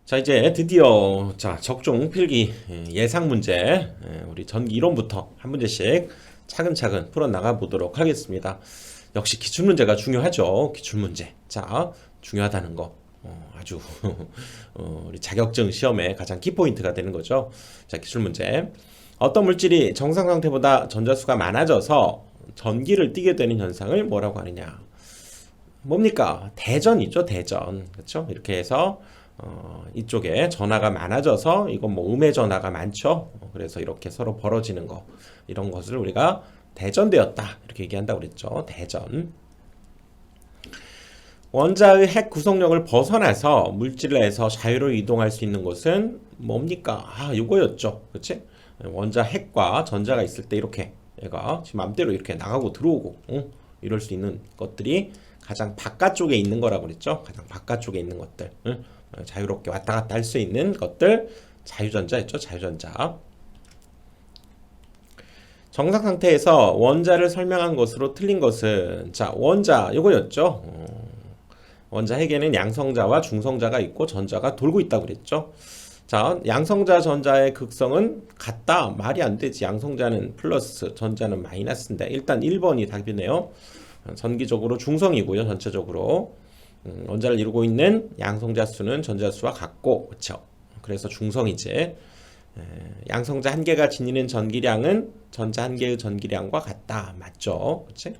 자, 이제 드디어 적중 필기 예상 문제 우리 전기 이론부터 한 문제씩 차근차근 풀어 나가 보도록 하겠습니다. 역시 기출 문제가 중요하죠. 기출 문제. 자, 중요하다는 거 아주 우리 자격증 시험의 가장 키포인트가 되는 거죠. 자, 기출 문제. 어떤 물질이 정상 상태보다 전자수가 많아져서 전기를 띠게 되는 현상을 뭐라고 하느냐? 뭡니까? 대전이죠, 대전. 그렇죠? 이렇게 해서 이쪽에 전하가 많아져서 이건 뭐 음의 전하가 많죠. 그래서 이렇게 서로 벌어지는 거 이런 것을 우리가 대전되었다 이렇게 얘기한다고 그랬죠. 대전. 원자의 핵 구성력을 벗어나서 물질 내에서 자유로 이동할 수 있는 것은 뭡니까? 이거였죠. 그렇지? 원자 핵과 전자가 있을 때 이렇게 얘가 지금 맘대로 이렇게 나가고 들어오고 이럴 수 있는 것들이 가장 바깥쪽에 있는 거라고 그랬죠. 가장 바깥쪽에 있는 것들. 자유롭게 왔다 갔다 할 수 있는 것들 자유전자였죠. 자유전자. 정상 상태에서 원자를 설명한 것으로 틀린 것은 원자 이거였죠. 원자 핵에는 양성자와 중성자가 있고 전자가 돌고 있다고 그랬죠. 자, 양성자 전자의 극성은 같다. 말이 안 되지. 양성자는 플러스, 전자는 마이너스인데 일단 1번이 답이네요. 전기적으로 중성이고요. 전체적으로 원자를 이루고 있는 양성자 수는 전자 수와 같고, 그렇죠? 그래서 중성이지. 양성자 한 개가 지니는 전기량은 전자 한 개의 전기량과 같다. 맞죠? 그렇지?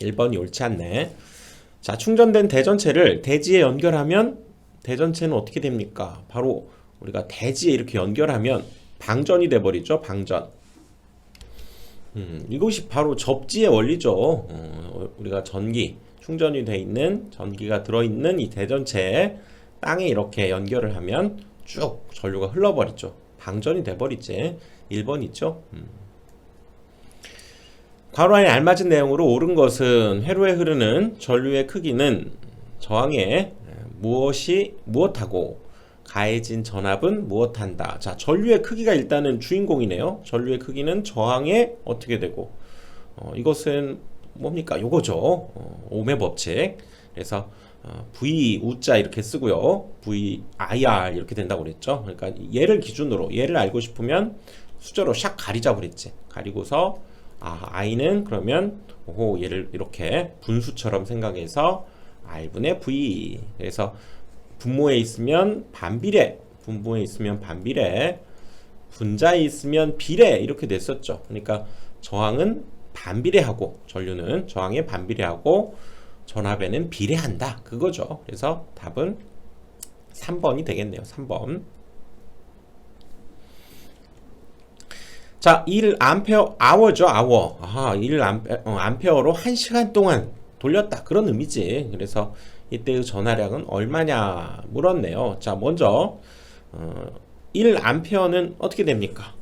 1번이 옳지 않네. 자, 충전된 대전체를 대지에 연결하면 대전체는 어떻게 됩니까? 바로 우리가 대지에 이렇게 연결하면 방전이 돼 버리죠. 방전. 이것이 바로 접지의 원리죠. 우리가 전기 충전이 돼 있는 전기가 들어있는 이 대전체에 땅에 이렇게 연결을 하면 쭉 전류가 흘러버리죠. 방전이 돼버리지. 1번 있죠. 괄호 안에 알맞은 내용으로 옳은 것은 회로에 흐르는 전류의 크기는 저항에 무엇하고 가해진 전압은 무엇한다. 자, 전류의 크기가 일단은 주인공이네요. 전류의 크기는 저항에 어떻게 되고 이것은 뭡니까? 요거죠. ohm의 법칙. 그래서 V 우자 이렇게 쓰고요. V IR 이렇게 된다고 그랬죠. 그러니까 얘를 기준으로 얘를 알고 싶으면 수저로 샥 가리자고 그랬지. 가리고서 I는 그러면 얘를 이렇게 분수처럼 생각해서 R분의 V. 그래서 분모에 있으면 반비례, 분모에 있으면 반비례, 분자에 있으면 비례 이렇게 됐었죠. 그러니까 저항은 반비례하고 전류는 저항에 반비례하고 전압에는 비례한다. 그거죠. 그래서 답은 3번이 되겠네요. 3번. 자, 1암페어 아워죠. 아워. 1암페어로 1시간 동안 돌렸다. 그런 의미지. 그래서 이때의 전하량은 얼마냐 물었네요. 자, 먼저 1암페어는 어떻게 됩니까?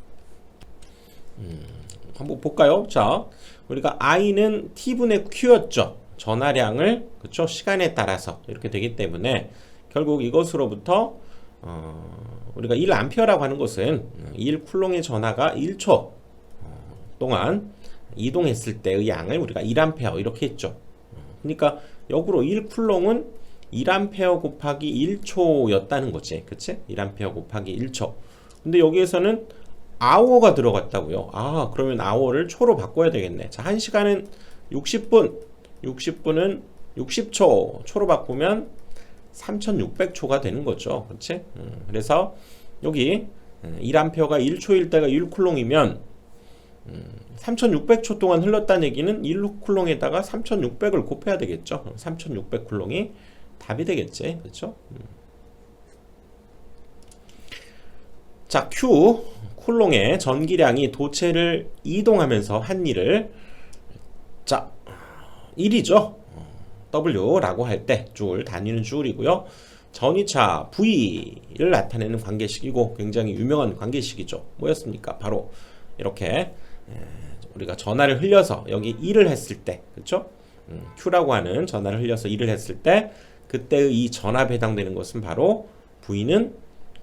한번 볼까요? 자, 우리가 I는 T분의 Q였죠. 전하량을 그쵸? 시간에 따라서 이렇게 되기 때문에 결국 이것으로부터 우리가 1암페어라고 하는 것은 1쿨롱의 전하가 1초 동안 이동했을 때의 양을 우리가 1암페어 이렇게 했죠. 그러니까 역으로 1쿨롱은 1암페어 곱하기 1초였다는 거지. 그치? 1암페어 곱하기 1초. 근데 여기에서는 아워가 들어갔다고요. 그러면 아워를 초로 바꿔야 되겠네. 자, 1시간은 60분, 60분은 60초, 초로 바꾸면 3600초가 되는 거죠. 그렇지? 그래서 여기 1암페어가 1초일 때가 1쿨롱이면 3600초 동안 흘렀다는 얘기는 1쿨롱에다가 3600을 곱해야 되겠죠. 3600쿨롱이 답이 되겠지. 그렇죠? 자, Q 쿨롱의 전기량이 도체를 이동하면서 한 일을 1이죠. W라고 할 때 줄, 단위는 줄이고요. 전위차 V를 나타내는 관계식이고 굉장히 유명한 관계식이죠. 뭐였습니까? 바로 이렇게 우리가 전하를 흘려서 여기 1을 했을 때, 그렇죠? Q라고 하는 전하를 흘려서 1을 했을 때 그때의 이 전압에 해당되는 것은 바로 V는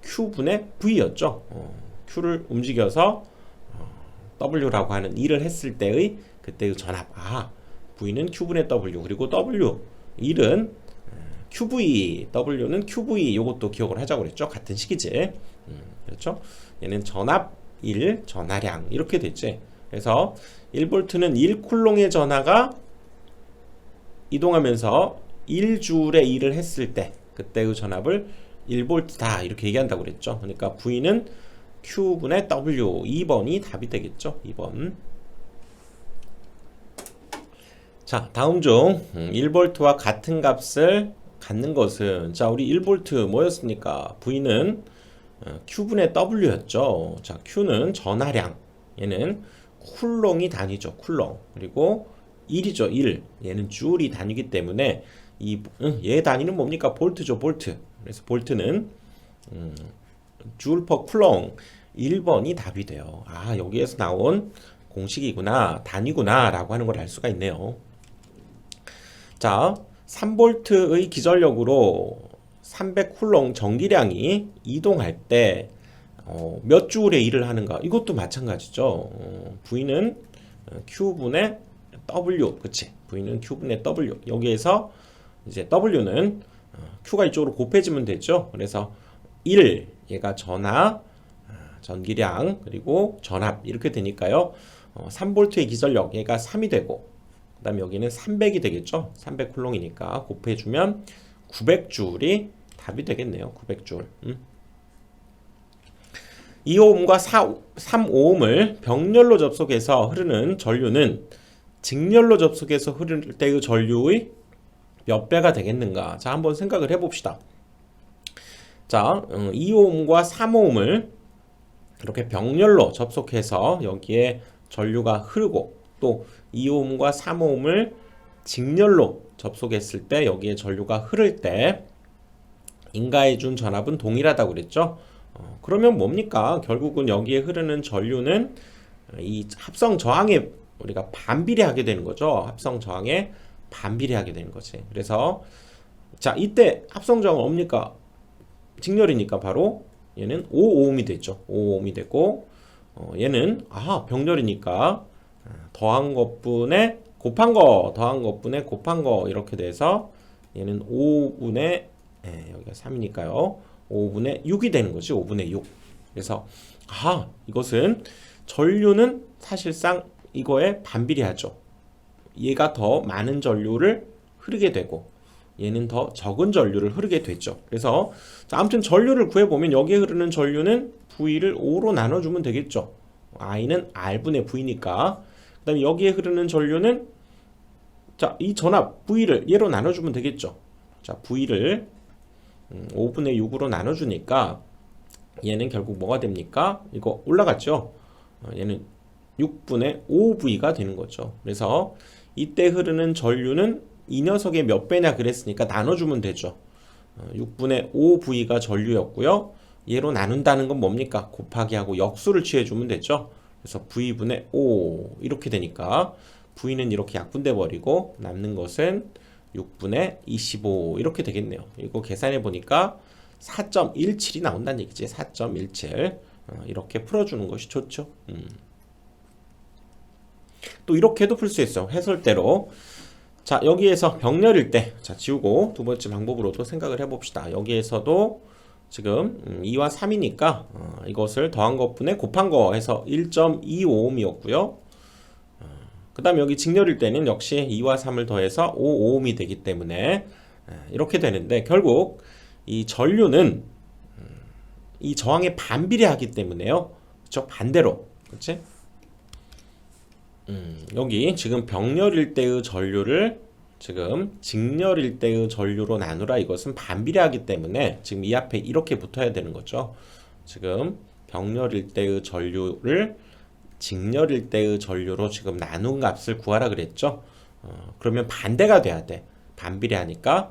Q분의 V였죠. Q를 움직여서 W라고 하는 1을 했을 때의 그때의 전압. V는 Q분의 W 그리고 W 1은 QV, W는 QV 요것도 기억을 하자고 그랬죠. 같은 식이지. 그렇죠? 얘는 전압 1, 전하량 이렇게 됐지. 그래서 1V는 1쿨롱의 전하가 이동하면서 1줄에 일을 했을 때 그때의 전압을 1V다 이렇게 얘기한다고 그랬죠. 그러니까 V는 Q분의 W 2번이 답이 되겠죠. 2번. 자, 다음 중 1V와 같은 값을 갖는 것은, 자, 우리 1V 뭐였습니까? V는 Q분의 W였죠. 자, Q는 전하량, 얘는 쿨롱이 단위죠. 쿨롱. 그리고 1이죠. 1. 얘는 줄이 단위이기 때문에 얘 단위는 뭡니까? 볼트죠. 볼트. 그래서 볼트는 줄 퍼 쿨롱 1번이 답이 돼요. 아, 여기에서 나온 공식이구나, 단위구나 라고 하는 걸 알 수가 있네요. 자, 3V의 기전력으로 300쿨롱 전기량이 이동할 때 몇 줄의 일을 하는가? 이것도 마찬가지죠. V는 Q분의 W, 그치? V는 Q분의 W. 여기에서 이제 W는 Q가 이쪽으로 곱해지면 되죠. 그래서 1, 얘가 전하, 전기량, 그리고 전압 이렇게 되니까요. 3V의 기전력, 얘가 3이 되고, 그 다음에 여기는 300이 되겠죠. 300쿨롱이니까 곱해주면 900줄이 답이 되겠네요. 900줄. 2오음과 3오음을 병렬로 접속해서 흐르는 전류는 직렬로 접속해서 흐를 때의 전류의 몇 배가 되겠는가? 자, 한번 생각을 해봅시다. 자, 2오음과 3오음을 이렇게 병렬로 접속해서 여기에 전류가 흐르고, 또 2오음과 3오음을 직렬로 접속했을 때 여기에 전류가 흐를 때 인가해준 전압은 동일하다고 그랬죠. 그러면 뭡니까? 결국은 여기에 흐르는 전류는 이 합성 저항에 우리가 반비례하게 되는 거죠. 합성 저항에 반비례하게 되는 거지. 그래서 자, 이때 합성 저항은 뭡니까? 직렬이니까 바로 얘는 5오음이 됐죠. 5오음이 되고, 얘는 병렬이니까 더한 것분의 곱한 거, 더한 것분의 곱한 거 이렇게 돼서 얘는 5분의 여기가 3이니까요. 5분의 6이 되는 거지. 5분의 6. 그래서 이것은 전류는 사실상 이거에 반비례하죠. 얘가 더 많은 전류를 흐르게 되고 얘는 더 적은 전류를 흐르게 됐죠. 그래서 자, 아무튼 전류를 구해보면 여기에 흐르는 전류는 V를 5로 나눠주면 되겠죠. I는 R분의 V니까. 그 다음에 여기에 흐르는 전류는 자, 이 전압 V를 얘로 나눠주면 되겠죠. 자, V를 5분의 6으로 나눠주니까 얘는 결국 뭐가 됩니까? 이거 올라갔죠. 얘는 6분의 5V가 되는 거죠. 그래서 이때 흐르는 전류는 이 녀석의 몇 배냐 그랬으니까 나눠주면 되죠. 6분의 5V가 전류였고요. 얘로 나눈다는 건 뭡니까? 곱하기 하고 역수를 취해주면 되죠. 그래서 V분의 5 이렇게 되니까 V는 이렇게 약분돼 버리고 남는 것은 6분의 25 이렇게 되겠네요. 이거 계산해 보니까 4.17이 나온다는 얘기지. 4.17 이렇게 풀어주는 것이 좋죠. 또 이렇게도 풀 수 있어. 해설대로. 자, 여기에서 병렬일 때, 자, 지우고 두 번째 방법으로도 생각을 해봅시다. 여기에서도 지금 2와 3이니까 이것을 더한 것분의 곱한 거 해서 1.25ohm이었고요. 그 다음에 여기 직렬일 때는 역시 2와 3을 더해서 5ohm이 되기 때문에 이렇게 되는데, 결국 이 전류는 이 저항에 반비례하기 때문에요. 그렇죠? 반대로. 그렇지? 여기 지금 병렬일 때의 전류를 지금 직렬일 때의 전류로 나누라, 이것은 반비례하기 때문에 지금 이 앞에 이렇게 붙어야 되는 거죠. 지금 병렬일 때의 전류를 직렬일 때의 전류로 지금 나눈 값을 구하라 그랬죠. 그러면 반대가 돼야 돼. 반비례하니까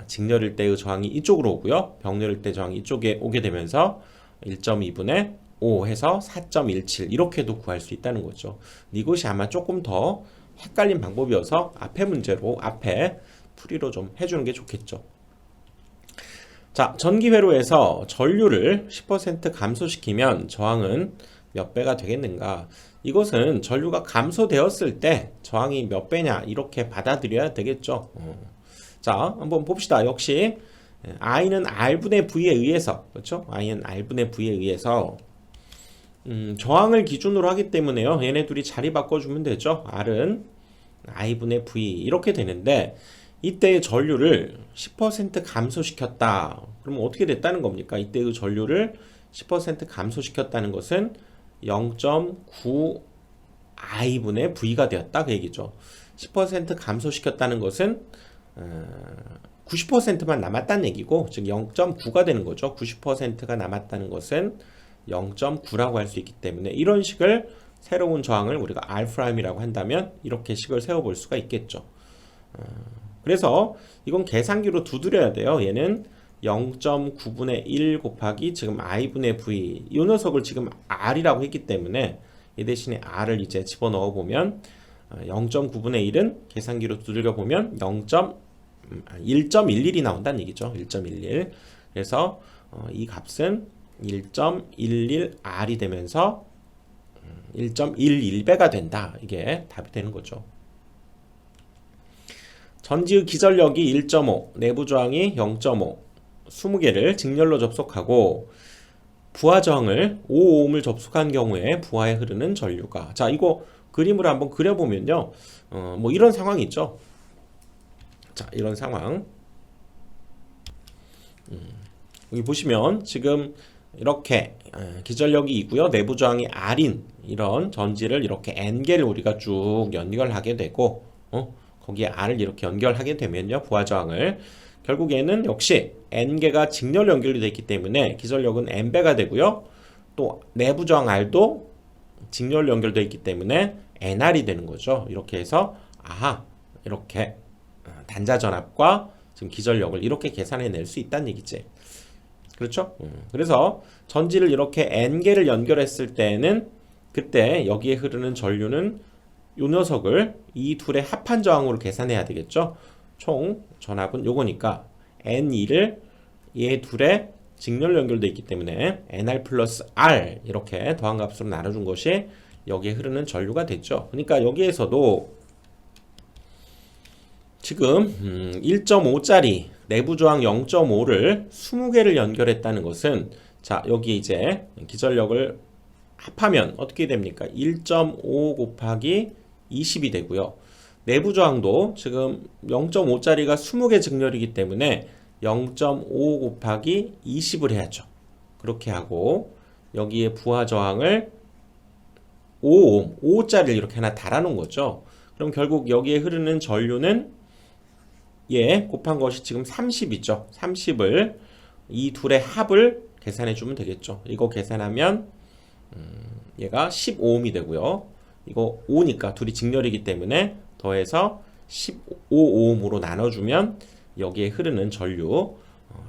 직렬일 때의 저항이 이쪽으로 오고요. 병렬일 때 저항이 이쪽에 오게 되면서 1.2분의 5 해서 4.17 이렇게도 구할 수 있다는 거죠. 이것이 아마 조금 더 헷갈린 방법이어서 앞에 문제로, 앞에 풀이로 좀 해주는 게 좋겠죠. 자, 전기회로에서 전류를 10% 감소시키면 저항은 몇 배가 되겠는가? 이것은 전류가 감소되었을 때 저항이 몇 배냐 이렇게 받아들여야 되겠죠. 자, 한번 봅시다. 역시 I는 R분의 V에 의해서, 그렇죠? I는 R분의 V에 의해서 저항을 기준으로 하기 때문에요. 얘네 둘이 자리 바꿔주면 되죠. R은 I분의 V 이렇게 되는데 이때의 전류를 10% 감소시켰다. 그러면 어떻게 됐다는 겁니까? 이때의 전류를 10% 감소시켰다는 것은 0.9 I분의 V가 되었다 그 얘기죠. 10% 감소시켰다는 것은 90%만 남았다는 얘기고, 즉 0.9가 되는 거죠. 90%가 남았다는 것은 0.9라고 할 수 있기 때문에 이런 식을 새로운 저항을 우리가 R'이라고 한다면 이렇게 식을 세워볼 수가 있겠죠. 그래서 이건 계산기로 두드려야 돼요. 얘는 0.9분의 1 곱하기 지금 I분의 V, 이 녀석을 지금 R이라고 했기 때문에 이 대신에 R을 이제 집어넣어 보면 0.9분의 1은 계산기로 두들겨 보면 1.11이 나온다는 얘기죠. 1.11. 그래서 이 값은 1.11R이 되면서 1.11배가 된다. 이게 답이 되는 거죠. 전지의 기전력이 1.5, 내부 저항이 0.5, 20개를 직렬로 접속하고 부하 저항을 5ohm을 접속한 경우에 부하에 흐르는 전류가, 자, 이거 그림을 한번 그려보면요, 뭐 이런 상황이 있죠. 자, 이런 상황. 여기 보시면 지금 이렇게 기전력이 있고요, 내부 저항이 R인 이런 전지를 이렇게 N개를 우리가 쭉 연결하게 되고, 거기에 R을 이렇게 연결하게 되면요, 부하 저항을 결국에는 역시 N개가 직렬 연결이 되어 있기 때문에 기전력은 N배가 되고요, 또 내부 저항 R도 직렬 연결되어 있기 때문에 NR이 되는 거죠. 이렇게 해서 이렇게 단자 전압과 지금 기전력을 이렇게 계산해낼 수 있다는 얘기지. 그렇죠? 그래서 전지를 이렇게 N개를 연결했을 때는 그때 여기에 흐르는 전류는 요 녀석을 이 둘의 합한 저항으로 계산해야 되겠죠. 총 전압은 요거니까 N2를 얘 둘의 직렬 연결되어 있기 때문에 NR 플러스 R 이렇게 더한값으로 나눠준 것이 여기에 흐르는 전류가 됐죠. 그러니까 여기에서도 지금 1.5짜리 내부 저항 0.5를 20개를 연결했다는 것은, 자, 여기 이제 기전력을 합하면 어떻게 됩니까? 1.5 곱하기 20이 되고요. 내부 저항도 지금 0.5짜리가 20개 직렬이기 때문에 0.5 곱하기 20을 해야죠. 그렇게 하고 여기에 부하 저항을 5ohm, 5짜리를 이렇게 하나 달아놓은 거죠. 그럼 결국 여기에 흐르는 전류는 얘 곱한 것이 지금 30이죠. 30을 이 둘의 합을 계산해 주면 되겠죠. 이거 계산하면 얘가 15ohm이 되고요. 이거 5니까 둘이 직렬이기 때문에 더해서 15ohm으로 나눠주면 여기에 흐르는 전류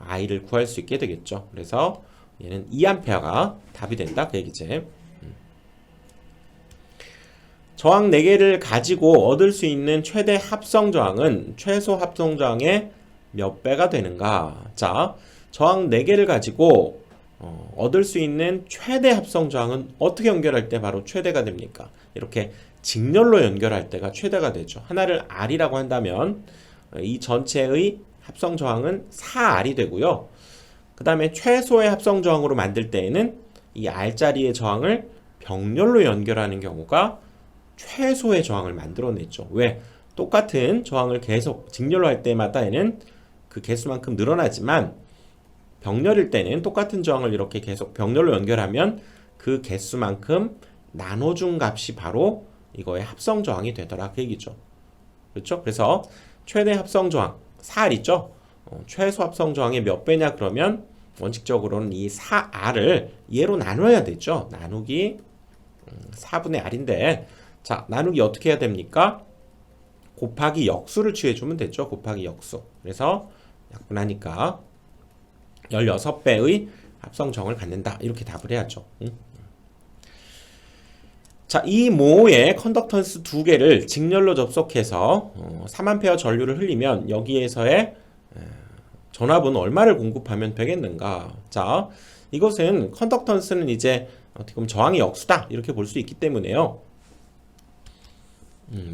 I를 구할 수 있게 되겠죠. 그래서 얘는 2A가 답이 된다 그 얘기지. 저항 4개를 가지고 얻을 수 있는 최대 합성 저항은 최소 합성 저항의 몇 배가 되는가? 자, 저항 4개를 가지고 얻을 수 있는 최대 합성 저항은 어떻게 연결할 때 바로 최대가 됩니까? 이렇게 직렬로 연결할 때가 최대가 되죠. 하나를 R이라고 한다면 이 전체의 합성 저항은 4R이 되고요. 그 다음에 최소의 합성 저항으로 만들 때에는 이 R자리의 저항을 병렬로 연결하는 경우가 최소의 저항을 만들어냈죠. 왜? 똑같은 저항을 계속 직렬로 할 때마다에는 그 개수만큼 늘어나지만 병렬일 때는 똑같은 저항을 이렇게 계속 병렬로 연결하면 그 개수만큼 나눠준 값이 바로 이거의 합성 저항이 되더라 그 얘기죠. 그렇죠? 그래서 최대 합성 저항 4R 있죠? 최소 합성 저항의 몇 배냐 그러면 원칙적으로는 이 4R을 얘로 나눠야 되죠. 나누기 4분의 R인데, 자, 나누기 어떻게 해야 됩니까? 곱하기 역수를 취해주면 되죠. 곱하기 역수. 그래서 약분하니까 16배의 합성정을 갖는다. 이렇게 답을 해야죠. 자, 이 모의 컨덕턴스 2개를 직렬로 접속해서 3A 전류를 흘리면 여기에서의 전압은 얼마를 공급하면 되겠는가? 자, 이것은 컨덕턴스는 이제 어떻게 보면 저항의 역수다. 이렇게 볼 수 있기 때문에요.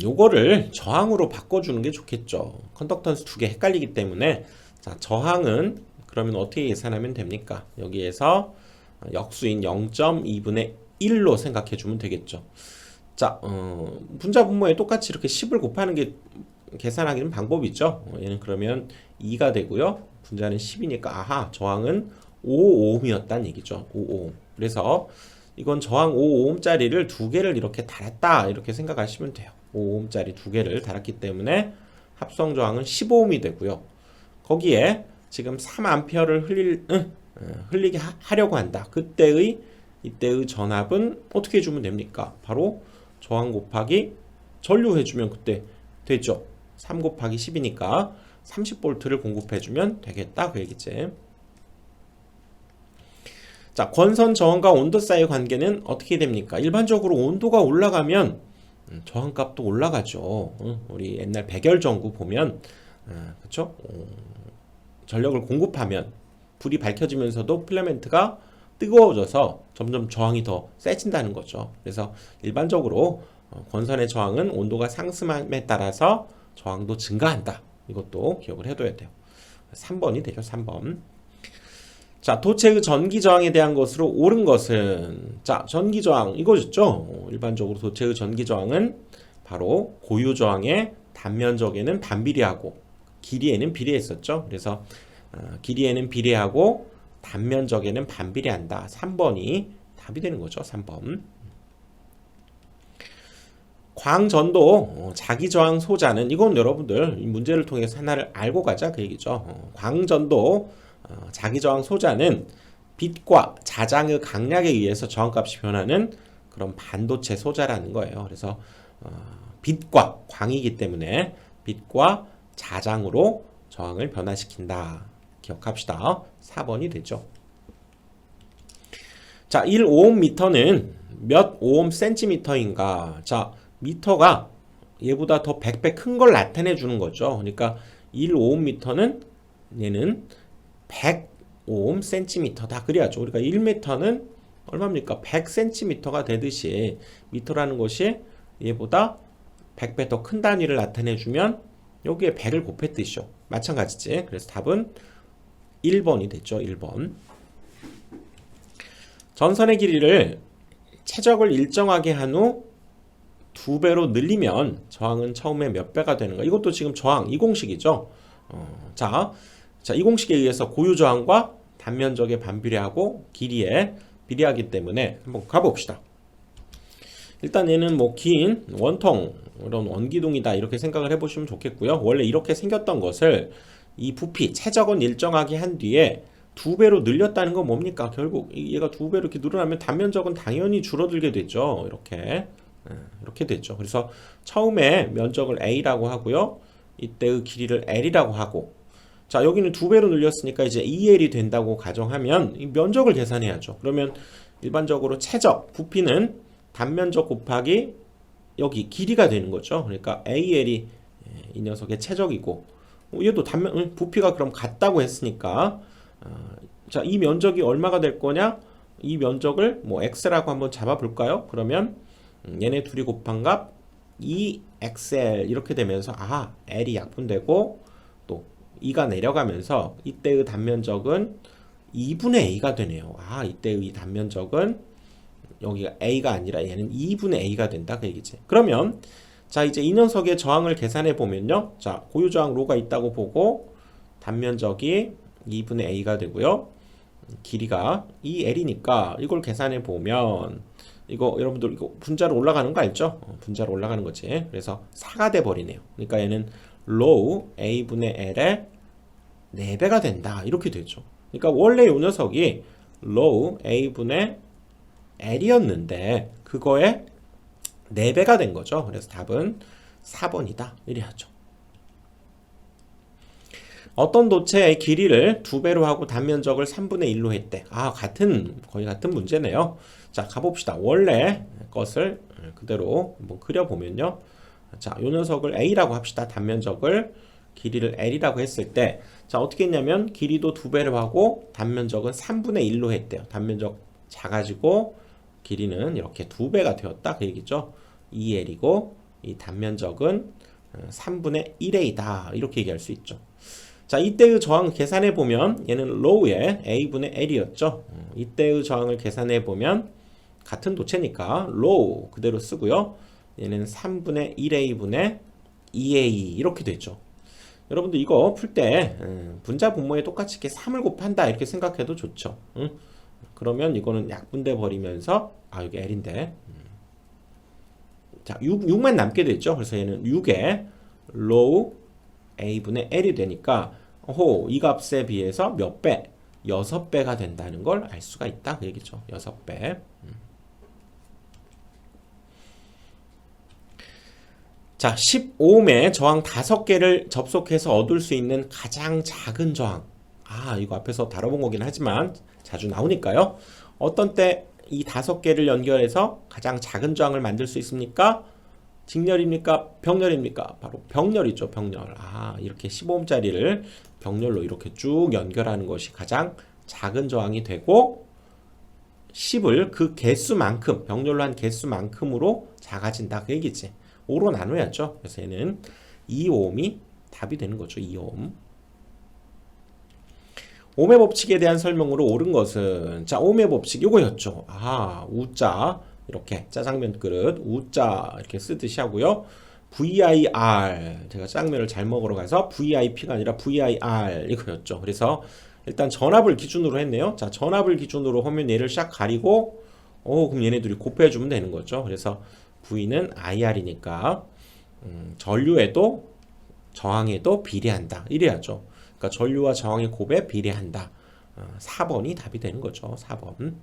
요거를 저항으로 바꿔주는 게 좋겠죠. 컨덕턴스 두 개 헷갈리기 때문에 자, 저항은 그러면 어떻게 계산하면 됩니까? 여기에서 역수인 0.2분의 1로 생각해 주면 되겠죠. 자, 분자 분모에 똑같이 이렇게 10을 곱하는 게 계산하기는 방법이 있죠. 얘는 그러면 2가 되고요. 분자는 10이니까 아하, 저항은 5ohm이었다는 얘기죠. 5ohm. 그래서 이건 저항 5ohm짜리를 두 개를 이렇게 달았다 이렇게 생각하시면 돼요. 5ohm짜리 두 개를 달았기 때문에 합성 저항은 15ohm이 되고요. 거기에 지금 3A를 흘리게 하려고 한다. 이때의 전압은 어떻게 해주면 됩니까? 바로 저항 곱하기 전류 해주면 그때 되죠. 3 곱하기 10이니까 30V를 공급해주면 되겠다 그 얘기지. 자, 권선 저항과 온도 사이의 관계는 어떻게 됩니까? 일반적으로 온도가 올라가면 저항값도 올라가죠. 우리 옛날 백열전구 보면 그쵸? 전력을 공급하면 불이 밝혀지면서도 필라멘트가 뜨거워져서 점점 저항이 더 세진다는 거죠. 그래서 일반적으로 권선의 저항은 온도가 상승함에 따라서 저항도 증가한다. 이것도 기억을 해둬야 돼요. 3번이 되죠. 3번. 자, 도체의 전기 저항에 대한 것으로 옳은 것은 자, 전기 저항 이거였죠. 일반적으로 도체의 전기 저항은 바로 고유 저항의 단면적에는 반비례하고 길이에는 비례했었죠. 그래서 길이에는 비례하고 단면적에는 반비례한다. 3번이 답이 되는 거죠. 3번. 광전도 자기저항 소자는 이건 여러분들 이 문제를 통해서 하나를 알고 가자 그 얘기죠. 광전도 자기저항 소자는 빛과 자장의 강약에 의해서 저항값이 변하는 그런 반도체 소자라는 거예요. 그래서 빛과 광이기 때문에 빛과 자장으로 저항을 변화시킨다. 기억합시다. 4번이 되죠. 자, 1오hm 몇 오hm 센티미터인가? 자, 미터가 얘보다 더 100배 큰 걸 나타내 주는 거죠. 그러니까 1오hm 얘는 100오hm 센티미터다 그래야죠. 우리가 1m는 얼마입니까? 100cm가 되듯이 미터라는 것이 얘보다 100배 더 큰 단위를 나타내 주면 여기에 100을 곱했듯이죠. 마찬가지지. 그래서 답은 1번이 됐죠. 1번. 전선의 길이를 최적을 일정하게 한 후 2배로 늘리면 저항은 처음에 몇 배가 되는가? 이것도 지금 저항 이 공식이죠. 자, 이 공식에 의해서 고유 저항과 단면적에 반비례하고 길이에 비례하기 때문에 한번 가봅시다. 일단 얘는 뭐 긴 원통 이런 원기둥이다 이렇게 생각을 해보시면 좋겠고요. 원래 이렇게 생겼던 것을 이 부피 최적은 일정하게 한 뒤에 2배로 늘렸다는 건 뭡니까? 결국 얘가 2배로 이렇게 늘어나면 단면적은 당연히 줄어들게 되죠. 이렇게 됐죠. 그래서 처음에 면적을 A라고 하고요. 이때의 길이를 L이라고 하고 자, 여기는 2배로 늘렸으니까 이제 2L이 된다고 가정하면 이 면적을 계산해야죠. 그러면 일반적으로 최적 부피는 단면적 곱하기 여기 길이가 되는 거죠. 그러니까 AL이 이 녀석의 최적이고 얘도 부피가 그럼 같다고 했으니까 자, 이 면적이 얼마가 될 거냐? 이 면적을 뭐 x라고 한번 잡아 볼까요? 그러면 얘네 둘이 곱한 값 2xl 이렇게 되면서 l이 약분되고 또 2가 내려가면서 이때의 단면적은 2분의 a가 되네요. 이때의 단면적은 여기가 a가 아니라 얘는 2분의 a가 된다 그 얘기지. 그러면 자, 이제 이 녀석의 저항을 계산해 보면요. 자, 고유 저항 로가 있다고 보고 단면적이 2분의 a가 되고요. 길이가 2l이니까 이걸 계산해 보면 이거 여러분들 이거 분자로 올라가는 거 알죠? 분자로 올라가는 거지. 그래서 4가 돼 버리네요. 그러니까 얘는 로우 a분의 l의 4배가 된다. 이렇게 되죠. 그러니까 원래 이 녀석이 로우 a분의 l이었는데 그거에 4배가 된 거죠. 그래서 답은 4번이다. 이래야죠. 어떤 도체의 길이를 2배로 하고 단면적을 3분의 1로 했대. 거의 같은 문제네요. 자, 가봅시다. 원래 것을 그대로 한번 그려보면요. 자, 요 녀석을 A라고 합시다. 단면적을 길이를 L이라고 했을 때, 자, 어떻게 했냐면 길이도 2배로 하고 단면적은 3분의 1로 했대요. 단면적 작아지고 길이는 이렇게 2배가 되었다. 그 얘기죠. 2L이고 이 단면적은 3분의 1a다. 이렇게 얘기할 수 있죠. 자, 이때의 저항 계산해 보면 얘는 low의 a분의 l이었죠. 이때의 저항을 계산해 보면 같은 도체니까 low 그대로 쓰고요. 얘는 3분의 1a분의 2a 이렇게 되죠. 여러분들 이거 풀 때 분자 분모에 똑같이 이렇게 3을 곱한다 이렇게 생각해도 좋죠. 그러면 이거는 약분돼 버리면서 여기 L인데 자 6만 남게 됐죠. 그래서 얘는 6에 low a분의 L이 되니까 이 값에 비해서 몇 배? 6배가 된다는 걸 알 수가 있다 그 얘기죠. 6배. 자, 15옴의 저항 5개를 접속해서 얻을 수 있는 가장 작은 저항. 이거 앞에서 다뤄본 거긴 하지만 자주 나오니까요. 어떤 때 이 5개를 연결해서 가장 작은 저항을 만들 수 있습니까? 직렬입니까? 병렬입니까? 바로 병렬이죠, 병렬. 이렇게 15옴짜리를 병렬로 이렇게 쭉 연결하는 것이 가장 작은 저항이 되고 10을 그 개수만큼, 병렬로 한 개수만큼으로 작아진다 그 얘기지. 5로 나눠야죠. 그래서 얘는 2옴이 답이 되는 거죠. 2옴. 옴의 법칙에 대한 설명으로 옳은 것은 자, 옴의 법칙 요거였죠. 우자 이렇게 짜장면 그릇 우자 이렇게 쓰듯이 하고요. VIR 제가 짜장면을 잘 먹으러 가서 VIP가 아니라 VIR 이거였죠. 그래서 일단 전압을 기준으로 했네요. 자, 전압을 기준으로 하면 얘를 싹 가리고 그럼 얘네들이 곱해주면 되는 거죠. 그래서 V는 IR이니까 전류에도 저항에도 비례한다. 이래야죠. 그러니까 전류와 저항의 곱에 비례한다. 4번이 답이 되는 거죠. 4번.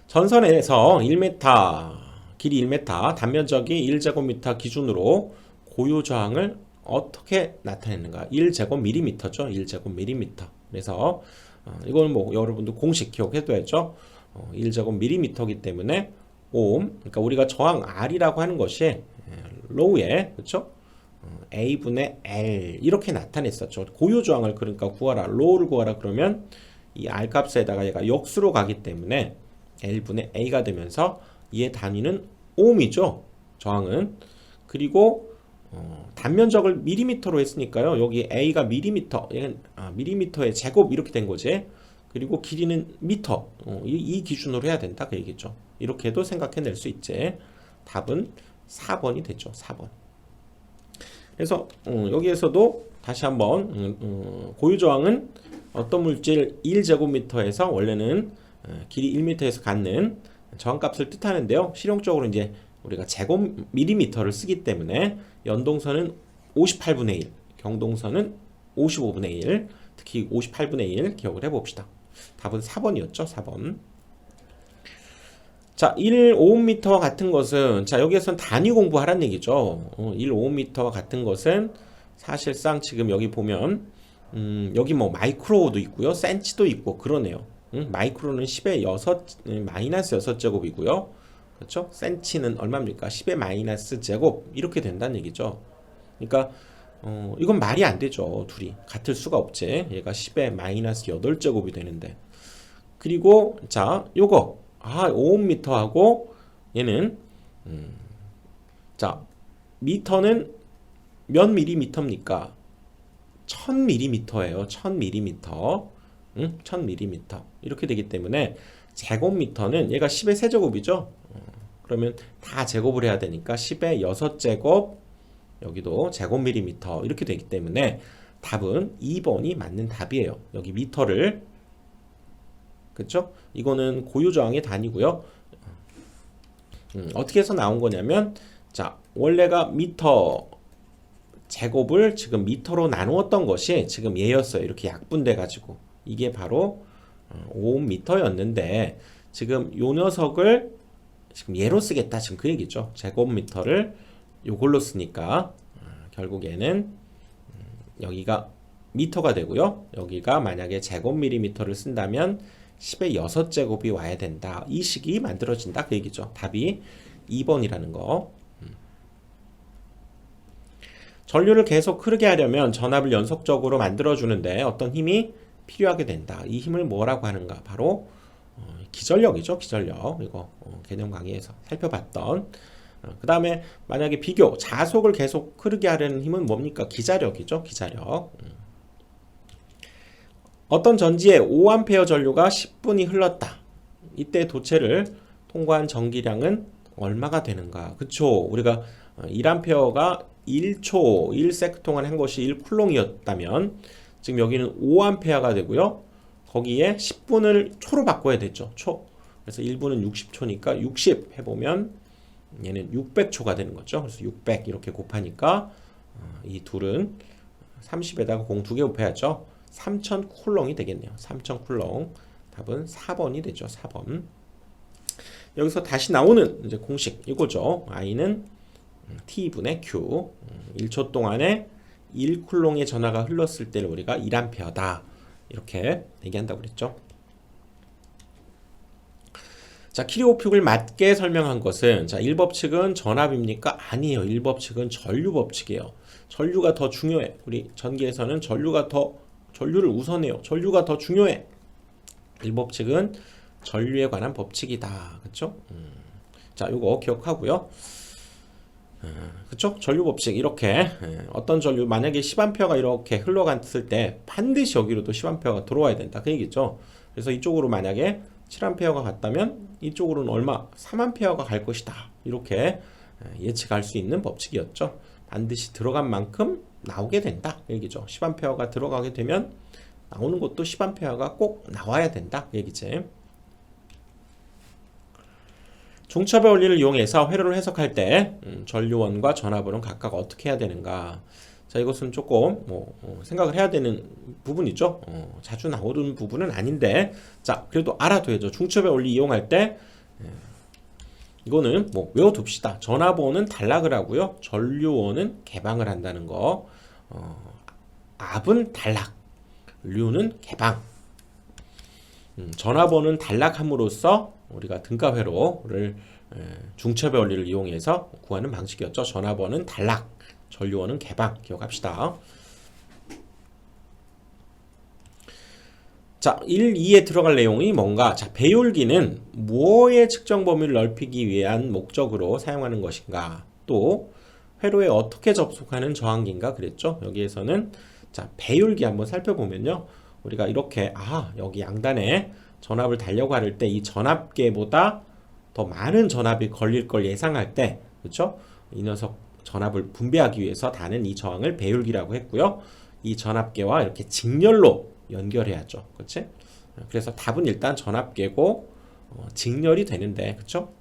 전선에서 1m, 길이 1m, 단면적이 1제곱미터 기준으로 고유 저항을 어떻게 나타내는가? 1제곱밀리미터죠. 1제곱밀리미터. 그래서 이거는 뭐 여러분들 공식 기억해둬야죠. 1제곱밀리미터이기 때문에 옴, 그러니까 우리가 저항 R이라고 하는 것이 low에 그렇죠? A분의 L 이렇게 나타냈었죠. 고유 저항을 그러니까 구하라, low를 구하라 그러면 이 R 값에다가 얘가 역수로 가기 때문에 L분의 A가 되면서 이의 단위는 옴이죠. 저항은. 그리고 단면적을 밀리미터로 했으니까요. 여기 A가 밀리미터, 얘는 밀리미터의 제곱 이렇게 된 거지. 그리고 길이는 미터. 이 기준으로 해야 된다 그 얘기죠. 이렇게 해도 생각해낼 수 있지. 답은 4번이 됐죠. 4번. 그래서 여기에서도 다시 한번 고유 저항은 어떤 물질 1제곱미터에서 원래는 길이 1m에서 갖는 저항값을 뜻하는데요. 실용적으로 이제 우리가 제곱밀리미터를 쓰기 때문에 연동선은 58분의 1, 경동선은 55분의 1, 특히 58분의 1 기억을 해봅시다. 답은 4번이었죠. 4번. 자, 1오음미터와 같은 것은 자, 여기에선 단위 공부하라는 얘기죠. 1오음미터와 같은 것은 사실상 지금 여기 보면 여기 뭐 마이크로도 있고요. 센치도 있고 그러네요. 마이크로는 10의 6 마이너스 6제곱이고요. 그렇죠? 센치는 얼마입니까? 10의 마이너스 제곱 이렇게 된다는 얘기죠. 그러니까 이건 말이 안 되죠. 둘이 같을 수가 없지. 얘가 10의 마이너스 8제곱이 되는데. 그리고 자, 요거 5옴미터하고 얘는 자, 미터는 몇 밀리미터입니까? 1000밀리미터예요. 1000밀리미터. 1000밀리미터. 이렇게 되기 때문에 제곱미터는 얘가 10의 세제곱이죠. 그러면 다 제곱을 해야 되니까 10의 6제곱 여기도 제곱밀리미터 이렇게 되기 때문에 답은 2번이 맞는 답이에요. 여기 미터를 그렇죠? 이거는 고유 저항의 단위고요. 어떻게 해서 나온 거냐면 자, 원래가 미터 제곱을 지금 미터로 나누었던 것이 지금 얘였어요. 이렇게 약분돼 가지고 이게 바로 5미터였는데 지금 요 녀석을 지금 얘로 쓰겠다 지금 그 얘기죠. 제곱미터를 요걸로 쓰니까 결국 얘는 여기가 미터가 되고요. 여기가 만약에 제곱밀리미터를 쓴다면 10의 6제곱이 와야 된다. 이 식이 만들어진다 그 얘기죠. 답이 2번이라는 거. 전류를 계속 흐르게 하려면 전압을 연속적으로 만들어주는데 어떤 힘이 필요하게 된다. 이 힘을 뭐라고 하는가? 바로 기전력이죠. 기전력. 이거 개념 강의에서 살펴봤던 그 다음에 만약에 비교, 자속을 계속 흐르게 하려는 힘은 뭡니까? 기자력이죠. 기자력. 어떤 전지에 5A 전류가 10분이 흘렀다. 이때 도체를 통과한 전기량은 얼마가 되는가? 그쵸? 우리가 1A가 1초, 1세크 동안 한 것이 1쿨롱이었다면 지금 여기는 5A가 되고요. 거기에 10분을 초로 바꿔야 되죠. 초. 그래서 1분은 60초니까 60 해보면 얘는 600초가 되는 거죠. 그래서 600 이렇게 곱하니까 이 둘은 30에다가 0 2개 곱해야죠. 3000 쿨롱이 되겠네요. 3000 쿨롱. 답은 4번이 되죠. 4번. 여기서 다시 나오는 이제 공식 이거죠. I는 T분의 Q. 1초 동안에 1쿨롱의 전하가 흘렀을 때를 우리가 1A다. 이렇게 얘기한다고 그랬죠. 자, 키리오픽을 맞게 설명한 것은 자, 1법칙은 전압입니까? 아니에요. 1법칙은 전류 법칙이에요. 전류가 더 중요해. 우리 전기에서는 전류를 우선해요. 전류가 더 중요해. 1법칙은 전류에 관한 법칙이다. 그렇죠? 자, 요거 기억하고요. 그쵸? 전류 법칙 이렇게 어떤 전류 만약에 10A가 이렇게 흘러갔을 때 반드시 여기로도 10A가 들어와야 된다 그 얘기죠. 그래서 이쪽으로 만약에 7A가 갔다면 이쪽으로는 얼마? 3A가 갈 것이다 이렇게 예측할 수 있는 법칙이었죠. 반드시 들어간 만큼 나오게 된다 그 얘기죠. 10A가 들어가게 되면 나오는 것도 10A가 꼭 나와야 된다 그 얘기지. 중첩의 원리를 이용해서 회로를 해석할 때 전류원과 전압원은 각각 어떻게 해야 되는가. 자, 이것은 조금 생각을 해야 되는 부분이죠. 자주 나오는 부분은 아닌데 자, 그래도 알아둬야죠. 중첩의 원리 이용할 때 이거는 외워둡시다. 전압원은 단락을 하고요. 전류원은 개방을 한다는 거. 압은 단락, 류는 개방. 전압원은 단락함으로써 우리가 등가회로를 중첩의 원리를 이용해서 구하는 방식이었죠. 전압원은 단락, 전류원은 개방. 기억합시다. 자, 1, 2에 들어갈 내용이 뭔가? 자, 배율기는 무엇의 측정 범위를 넓히기 위한 목적으로 사용하는 것인가? 또 회로에 어떻게 접속하는 저항기인가? 그랬죠. 여기에서는 자, 배율기 한번 살펴보면요. 우리가 이렇게 여기 양단에 전압을 달려고 할 때 이 전압계보다 더 많은 전압이 걸릴 걸 예상할 때 그렇죠? 이 녀석 전압을 분배하기 위해서 다는 이 저항을 배율기라고 했고요. 이 전압계와 이렇게 직렬로 연결해야죠. 그렇지? 그래서 답은 일단 전압계고 직렬이 되는데 그렇죠?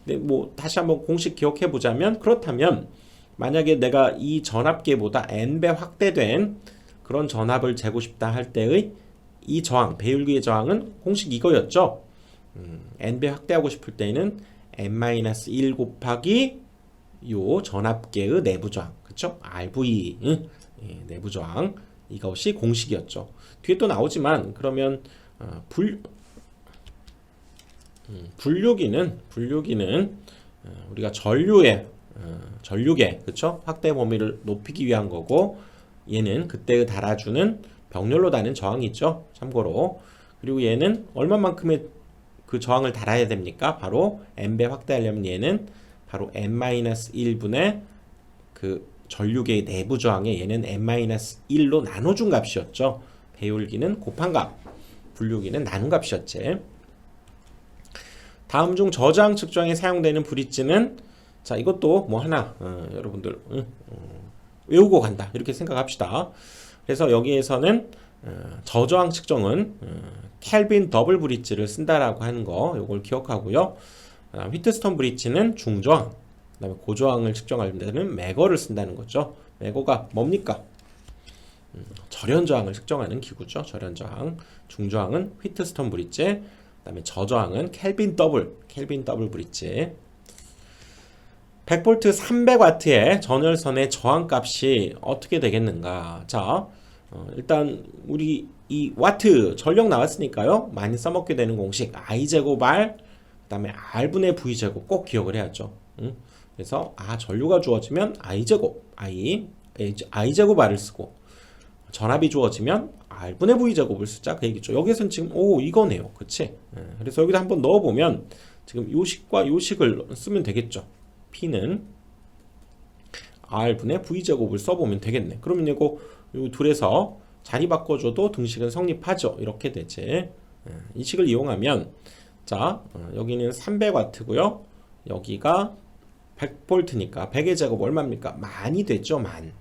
근데 다시 한번 공식 기억해 보자면 그렇다면 만약에 내가 이 전압계보다 n배 확대된 그런 전압을 재고 싶다 할 때의 이 저항, 배율기의 저항은 공식 이거였죠. n배 확대하고 싶을 때는 n-1 곱하기 요 전압계의 내부 저항, 그쵸? RV, 내부 저항 이것이 공식이었죠. 뒤에 또 나오지만 그러면 분류기는 우리가 전류계, 그쵸? 확대 범위를 높이기 위한 거고 얘는 그때 달아주는 병렬로 다는 저항이 있죠. 참고로. 그리고 얘는 얼마만큼의 그 저항을 달아야 됩니까? 바로 n배 확대하려면 얘는 바로 n-1분의 그 전류계의 내부 저항에 얘는 n-1로 나눠준 값이었죠. 배율기는 곱한 값, 분류기는 나눈 값이었지. 다음 중 저저항 측정에 사용되는 브릿지는 자, 이것도 하나 여러분들 외우고 간다 이렇게 생각합시다. 그래서 여기에서는 저저항 측정은 켈빈 더블 브릿지를 쓴다라고 하는 거 요걸 기억하고요. 휘트스톤 브릿지는 중저항, 그다음에 고저항을 측정할 때는 매거를 쓴다는 거죠. 매거가 뭡니까? 절연 저항을 측정하는 기구죠. 절연 저항. 중저항은 휘트스톤 브릿지, 그다음에 저저항은 켈빈 더블 브릿지. 100V 300W의 전열선의 저항값이 어떻게 되겠는가? 자, 일단 우리 이 와트 전력 나왔으니까요. 많이 써먹게 되는 공식 I제곱 R 그다음에 R분의 V제곱 꼭 기억을 해야죠. 그래서 전류가 주어지면 I제곱 I제곱 R을 쓰고 전압이 주어지면 R분의 V제곱을 쓰자 그 얘기죠. 여기서는 지금 이거네요. 그치? 그래서 여기다 한번 넣어보면 지금 요식과 요식을 쓰면 되겠죠. P는 R분의 V제곱을 써보면 되겠네. 그러면 이거 요 둘에서 자리 바꿔줘도 등식은 성립하죠. 이렇게 되지. 이 식을 이용하면 자 여기는 300W고요. 여기가 100V니까 100의 제곱 얼마입니까? 만이 됐죠. 만.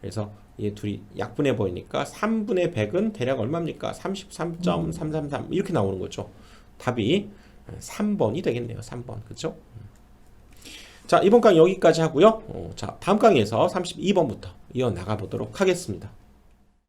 그래서 얘 둘이 약분해 보이니까 3분의 100은 대략 얼마입니까? 33.333 이렇게 나오는 거죠. 답이 3번이 되겠네요. 3번. 그렇죠? 자, 이번 강의 여기까지 하고요. 자, 다음 강의에서 32번부터 이어나가 보도록 하겠습니다.